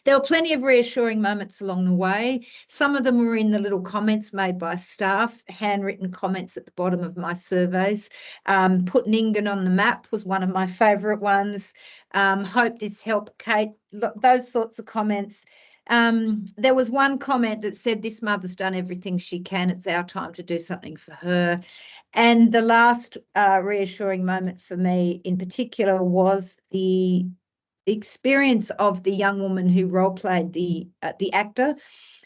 Speaker 2: There were plenty of reassuring moments along the way. Some of them were in the little comments made by staff, handwritten comments at the bottom of my surveys. Put Nyngan on the map was one of my favourite ones. Hope this helped, Kate. Those sorts of comments. There was one comment that said, this mother's done everything she can. It's our time to do something for her. And the last reassuring moment for me in particular was the experience of the young woman who role-played the actor.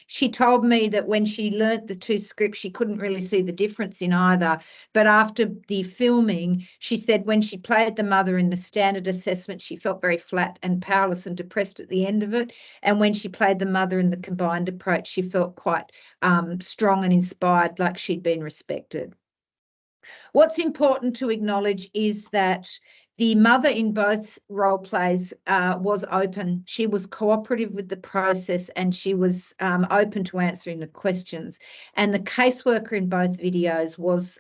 Speaker 2: She told me that when she learnt the two scripts, she couldn't really see the difference in either. But after the filming, she said when she played the mother in the standard assessment, she felt very flat and powerless and depressed at the end of it. And when she played the mother in the combined approach, she felt quite strong and inspired, like she'd been respected. What's important to acknowledge is that the mother in both role plays was open. She was cooperative with the process and she was open to answering the questions. And the caseworker in both videos was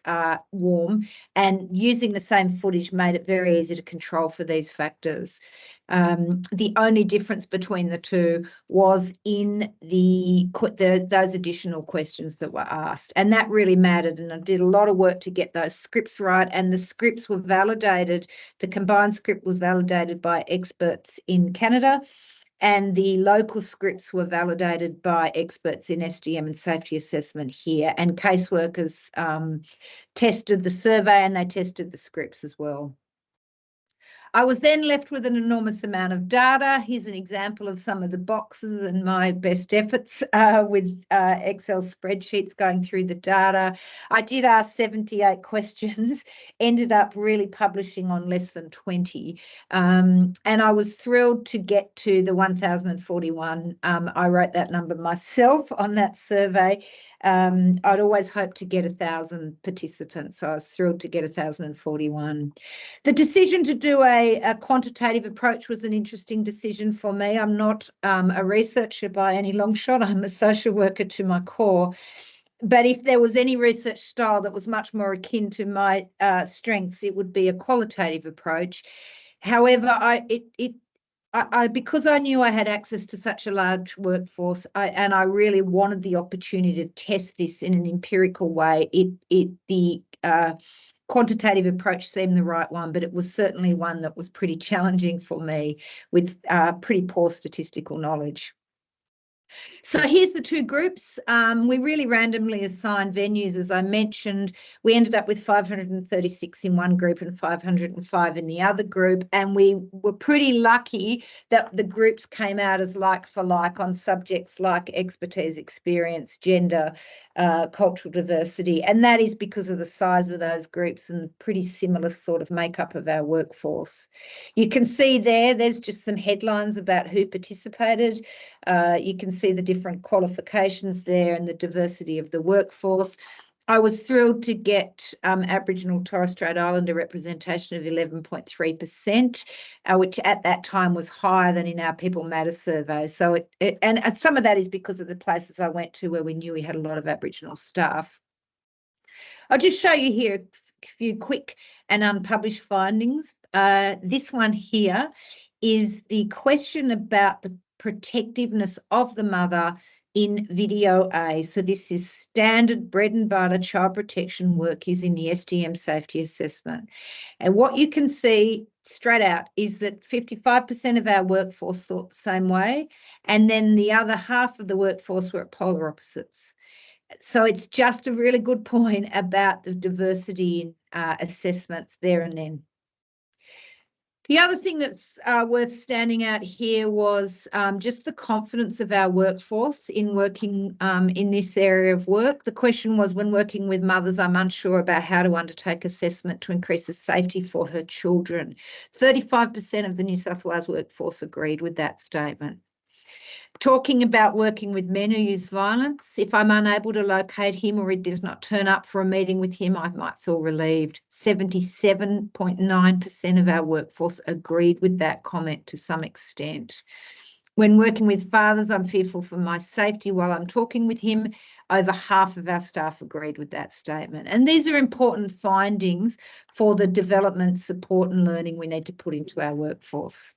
Speaker 2: warm, and using the same footage made it very easy to control for these factors. The only difference between the two was in those additional questions that were asked, and that really mattered. And I did a lot of work to get those scripts right, and the scripts were validated. The combined script was validated by experts in Canada, and the local scripts were validated by experts in SDM and safety assessment here. And caseworkers tested the survey and they tested the scripts as well. I was then left with an enormous amount of data. Here's an example of some of the boxes and my best efforts with Excel spreadsheets going through the data. I did ask 78 questions, ended up really publishing on less than 20. And I was thrilled to get to the 1,041. I wrote that number myself on that survey. I'd always hoped to get 1,000 participants, so I was thrilled to get 1,041. The decision to do a quantitative approach was an interesting decision for me. I'm not a researcher by any long shot. I'm a social worker to my core. But if there was any research style that was much more akin to my strengths, it would be a qualitative approach. However, because I knew I had access to such a large workforce, and I really wanted the opportunity to test this in an empirical way, the quantitative approach seemed the right one, but it was certainly one that was pretty challenging for me with pretty poor statistical knowledge. So here's the two groups. We really randomly assigned venues, as I mentioned. We ended up with 536 in one group and 505 in the other group. And we were pretty lucky that the groups came out as like for like on subjects like expertise, experience, gender, cultural diversity. And that is because of the size of those groups and pretty similar sort of makeup of our workforce. You can see there's just some headlines about who participated. You can see the different qualifications there and the diversity of the workforce. I was thrilled to get Aboriginal Torres Strait Islander representation of 11.3%, which at that time was higher than in our People Matter survey. So and some of that is because of the places I went to where we knew we had a lot of Aboriginal staff. I'll just show you here a few quick and unpublished findings. This one here is the question about the protectiveness of the mother in video A. So this is standard bread and butter child protection work using the SDM safety assessment. And what you can see straight out is that 55% of our workforce thought the same way, and then the other half of the workforce were at polar opposites. So it's just a really good point about the diversity in assessments there and then. The other thing that's worth standing out here was just the confidence of our workforce in working in this area of work. The question was, when working with mothers, I'm unsure about how to undertake assessment to increase the safety for her children. 35% of the New South Wales workforce agreed with that statement. Talking about working with men who use violence, if I'm unable to locate him or he does not turn up for a meeting with him, I might feel relieved. 77.9% of our workforce agreed with that comment to some extent. When working with fathers, I'm fearful for my safety while I'm talking with him. Over half of our staff agreed with that statement. And these are important findings for the development, support and learning we need to put into our workforce.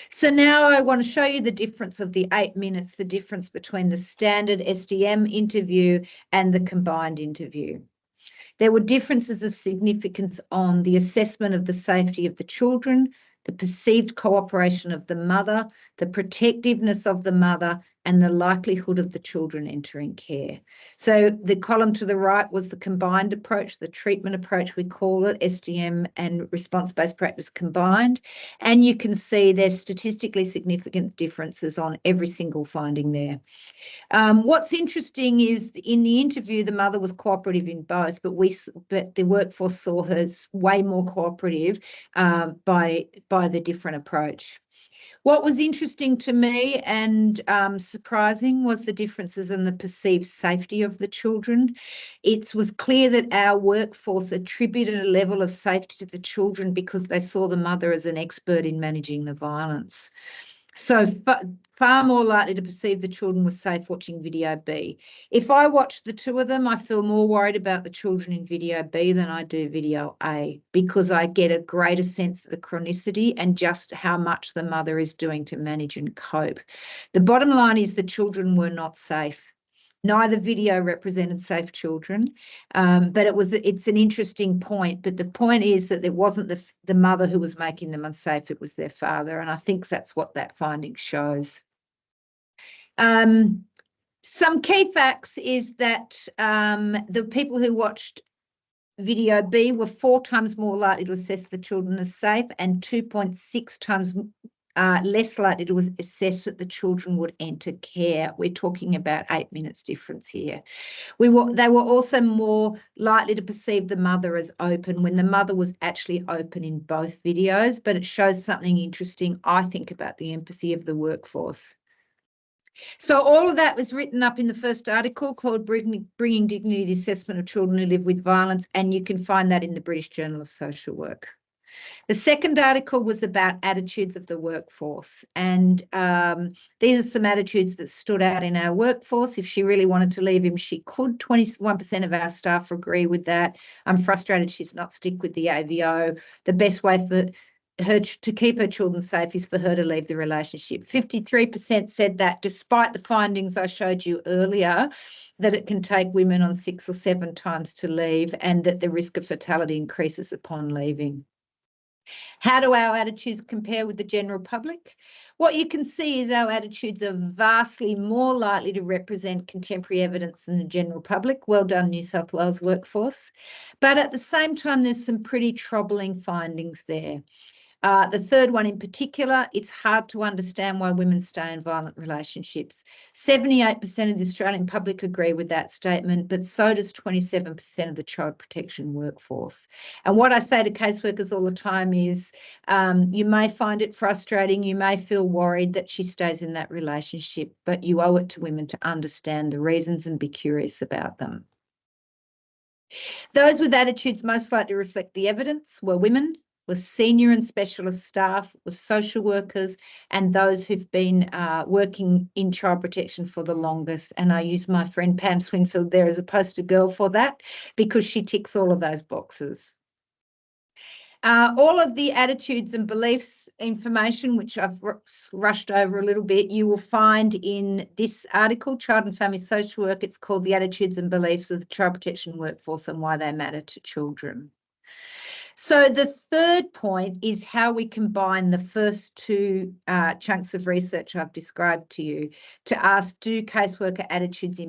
Speaker 2: So now I want to show you the difference of the 8 minutes, the difference between the standard SDM interview and the combined interview. There were differences of significance on the assessment of the safety of the children, the perceived cooperation of the mother, the protectiveness of the mother, and the likelihood of the children entering care. So the column to the right was the combined approach, the treatment approach, we call it, SDM and response-based practice combined. And you can see there's statistically significant differences on every single finding there. What's interesting is in the interview, the mother was cooperative in both, but the workforce saw her as way more cooperative by the different approach. What was interesting to me and surprising was the differences in the perceived safety of the children. It was clear that our workforce attributed a level of safety to the children because they saw the mother as an expert in managing the violence. So far more likely to perceive the children were safe watching video B. If I watch the two of them, I feel more worried about the children in video B than I do video A, because I get a greater sense of the chronicity and just how much the mother is doing to manage and cope. The bottom line is the children were not safe. Neither video represented safe children, but it's an interesting point. But the point is that it wasn't the mother who was making them unsafe, it was their father. And I think that's what that finding shows. Some key facts is that the people who watched video B were 4 times more likely to assess the children as safe and 2.6 times less likely to assess that the children would enter care. We're talking about 8 minutes difference here. They were also more likely to perceive the mother as open when the mother was actually open in both videos, but it shows something interesting, I think, about the empathy of the workforce. So all of that was written up in the first article called Bringing Dignity to Assessment of Children Who Live with Violence, and you can find that in the British Journal of Social Work. The second article was about attitudes of the workforce, and these are some attitudes that stood out in our workforce. If she really wanted to leave him, she could. 21% of our staff agree with that. I'm frustrated she's not stick with the AVO. The best way for her to keep her children safe is for her to leave the relationship. 53% said that, despite the findings I showed you earlier, that it can take women on 6 or 7 times to leave and that the risk of fatality increases upon leaving. How do our attitudes compare with the general public? What you can see is our attitudes are vastly more likely to represent contemporary evidence than the general public. Well done, New South Wales workforce. But at the same time, there's some pretty troubling findings there. The third one in particular, it's hard to understand why women stay in violent relationships. 78% of the Australian public agree with that statement, but so does 27% of the child protection workforce. And what I say to caseworkers all the time is, you may find it frustrating, you may feel worried that she stays in that relationship, but you owe it to women to understand the reasons and be curious about them. Those with attitudes most likely to reflect the evidence were women, were senior and specialist staff, were social workers, and those who've been working in child protection for the longest. And I use my friend Pam Swinfield there as a poster girl for that, because she ticks all of those boxes. All of the attitudes and beliefs information, which I've rushed over a little bit, you will find in this article, Child and Family Social Work. It's called The Attitudes and Beliefs of the Child Protection Workforce and Why They Matter to Children. So the third point is how we combine the first two chunks of research I've described to you to ask, do caseworker attitudes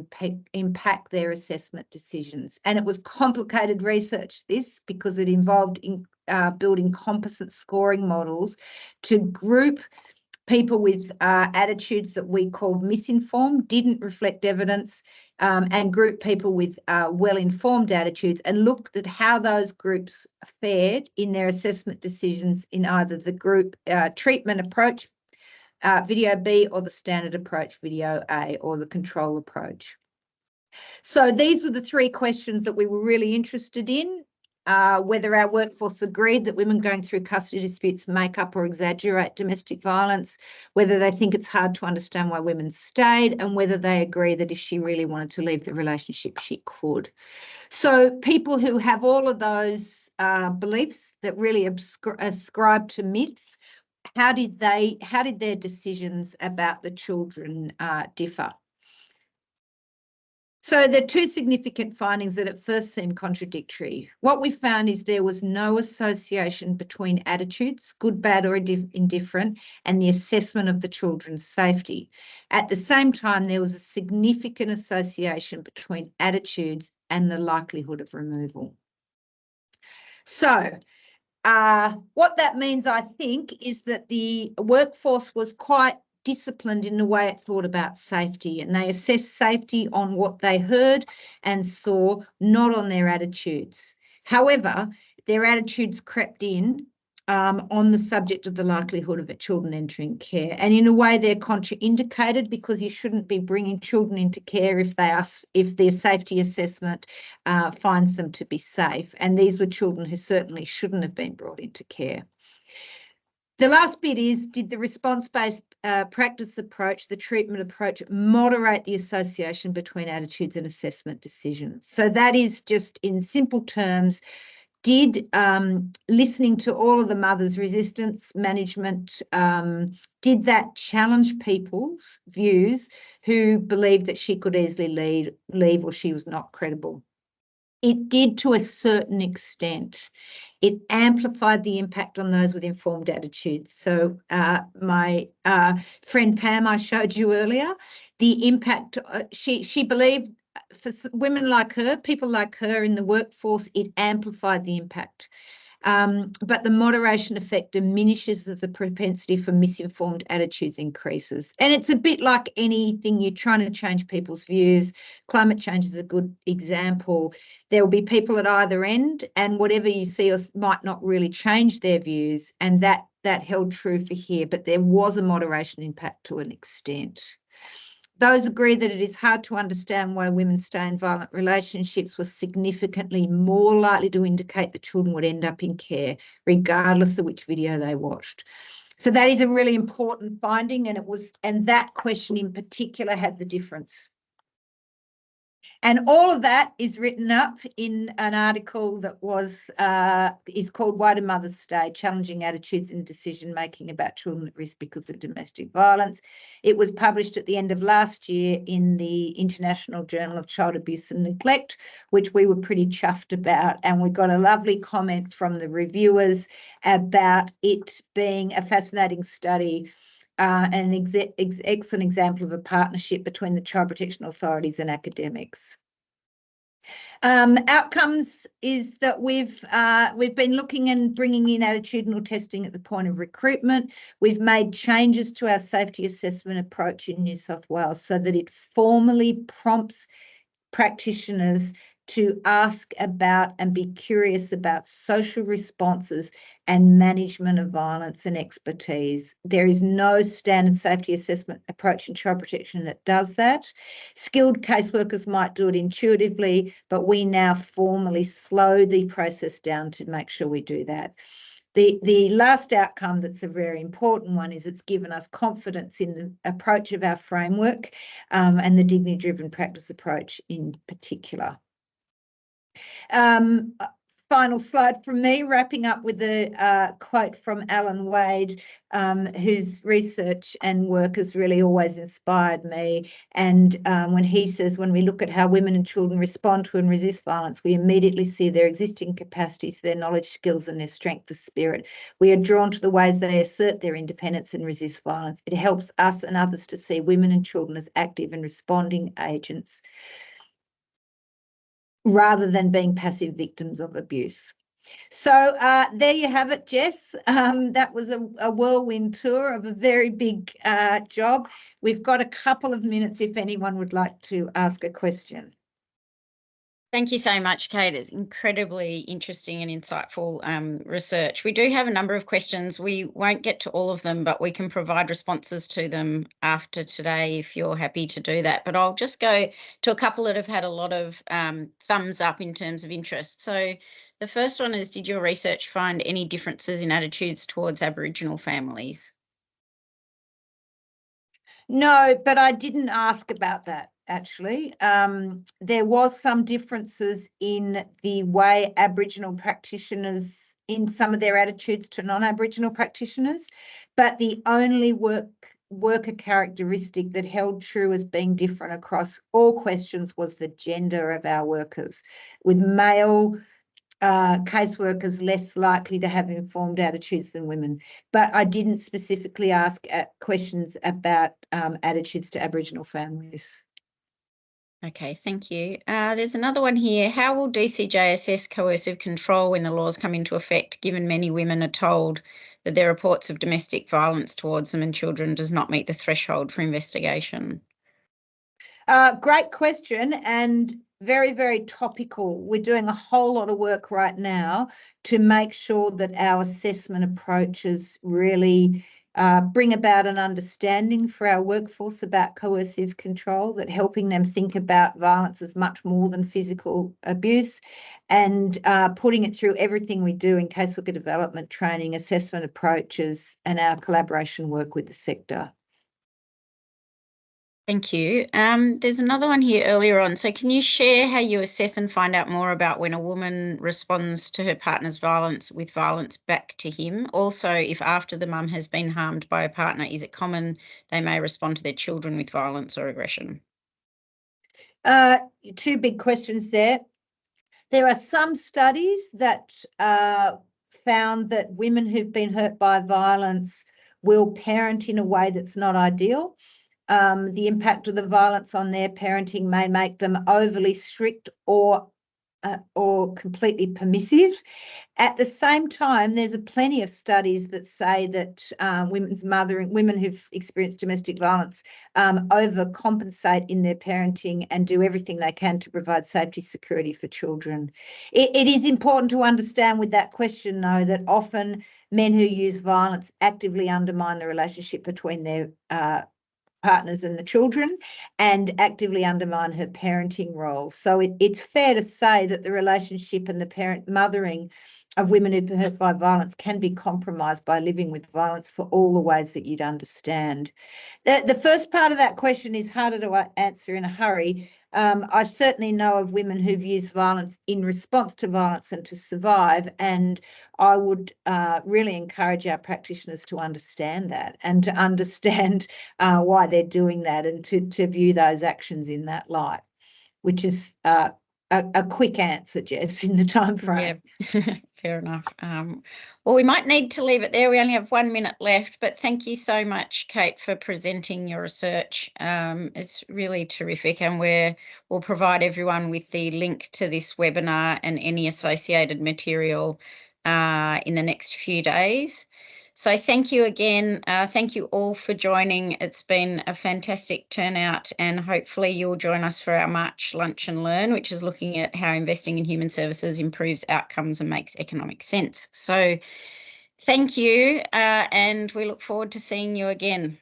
Speaker 2: impact their assessment decisions? And it was complicated research, this, because it involved building composite scoring models to group people with attitudes that we called misinformed, didn't reflect evidence, and group people with well-informed attitudes, and looked at how those groups fared in their assessment decisions in either the group treatment approach, video B, or the standard approach, video A, or the control approach. So these were the three questions that we were really interested in. Whether our workforce agreed that women going through custody disputes make up or exaggerate domestic violence, whether they think it's hard to understand why women stayed, and whether they agree that if she really wanted to leave the relationship, she could. So people who have all of those beliefs that really ascribe to myths, how did their decisions about the children differ? So there are two significant findings that at first seem contradictory. What we found is there was no association between attitudes, good, bad, or indifferent, and the assessment of the children's safety. At the same time, there was a significant association between attitudes and the likelihood of removal. So what that means, I think, is that the workforce was quite disciplined in the way it thought about safety, and they assessed safety on what they heard and saw, not on their attitudes. However, their attitudes crept in on the subject of the likelihood of children entering care, and in a way they're contraindicated, because you shouldn't be bringing children into care if their safety assessment finds them to be safe, and these were children who certainly shouldn't have been brought into care. The last bit is, did the response-based practice approach, the treatment approach, moderate the association between attitudes and assessment decisions? So that is, just in simple terms, did listening to all of the mothers' resistance management, did that challenge people's views who believed that she could easily leave or she was not credible? It did, to a certain extent. It amplified the impact on those with informed attitudes. So my friend Pam, I showed you earlier, the impact, she believed for women like her, people like her in the workforce, it amplified the impact. But the moderation effect diminishes as the propensity for misinformed attitudes increases. And it's a bit like anything, you're trying to change people's views. Climate change is a good example. There will be people at either end, and whatever you see might not really change their views. And that held true for here, but there was a moderation impact to an extent. Those agree that it is hard to understand why women stay in violent relationships was significantly more likely to indicate that children would end up in care, regardless of which video they watched. So that is a really important finding, and that question in particular had the difference. And all of that is written up in an article that is called Why Do Mothers Stay? Challenging Attitudes in Decision-Making About Children at Risk Because of Domestic Violence. It was published at the end of last year in the International Journal of Child Abuse and Neglect, which we were pretty chuffed about. And we got a lovely comment from the reviewers about it being a fascinating study, an excellent example of a partnership between the child protection authorities and academics. Outcomes is that we've been looking and bringing in attitudinal testing at the point of recruitment. We've made changes to our safety assessment approach in New South Wales so that it formally prompts practitioners to ask about and be curious about social responses and management of violence and expertise. There is no standard safety assessment approach in child protection that does that. Skilled caseworkers might do it intuitively, but we now formally slow the process down to make sure we do that. The last outcome that's a very important one is it's given us confidence in the approach of our framework and the dignity-driven practice approach in particular. final slide from me, wrapping up with a quote from Alan Wade, whose research and work has really always inspired me. And when he says, when we look at how women and children respond to and resist violence, we immediately see their existing capacities, their knowledge, skills, and their strength of spirit. We are drawn to the ways they assert their independence and resist violence. It helps us and others to see women and children as active and responding agents, rather than being passive victims of abuse. So there you have it, Jess. That was a whirlwind tour of a very big job. We've got a couple of minutes if anyone would like to ask a question.
Speaker 1: Thank you so much, Kate. It's incredibly interesting and insightful research. We do have a number of questions. We won't get to all of them, but we can provide responses to them after today if you're happy to do that. But I'll just go to a couple that have had a lot of thumbs up in terms of interest. So the first one is, did your research find any differences in attitudes towards Aboriginal families?
Speaker 2: No, but I didn't ask about that, actually. There was some differences in the way Aboriginal practitioners, in some of their attitudes to non-Aboriginal practitioners, but the only worker characteristic that held true as being different across all questions was the gender of our workers, with male caseworkers less likely to have informed attitudes than women. But I didn't specifically ask questions about attitudes to Aboriginal families.
Speaker 1: Okay, thank you. There's another one here. How will DCJ assess coercive control when the laws come into effect, given many women are told that their reports of domestic violence towards them and children does not meet the threshold for investigation?
Speaker 2: Great question, and very, very topical. We're doing a whole lot of work right now to make sure that our assessment approaches really bring about an understanding for our workforce about coercive control, that helping them think about violence as much more than physical abuse, and putting it through everything we do in caseworker development training, assessment approaches, and our collaboration work with the sector.
Speaker 1: Thank you. There's another one here earlier on. So can you share how you assess and find out more about when a woman responds to her partner's violence with violence back to him? Also, if after the mum has been harmed by a partner, is it common they may respond to their children with violence or aggression?
Speaker 2: Two big questions there. There are some studies that found that women who've been hurt by violence will parent in a way that's not ideal. The impact of the violence on their parenting may make them overly strict or completely permissive. At the same time, there's plenty of studies that say that women who've experienced domestic violence overcompensate in their parenting and do everything they can to provide safety, security for children. It is important to understand with that question, though, that often men who use violence actively undermine the relationship between their partners and the children, and actively undermine her parenting role. So it's fair to say that the relationship and the mothering of women who've been hurt by violence can be compromised by living with violence for all the ways that you'd understand. The first part of that question is harder to answer in a hurry. I certainly know of women who've used violence in response to violence and to survive, and I would really encourage our practitioners to understand that and to understand why they're doing that, and to view those actions in that light, which is a quick answer, Jess, in the time frame.
Speaker 1: Yeah, fair enough. Well, we might need to leave it there. We only have 1 minute left, but thank you so much, Kate, for presenting your research. It's really terrific, and we'll provide everyone with the link to this webinar and any associated material in the next few days. So thank you again. Thank you all for joining. It's been a fantastic turnout, and hopefully you'll join us for our March Lunch and Learn, which is looking at how investing in human services improves outcomes and makes economic sense. So thank you, and we look forward to seeing you again.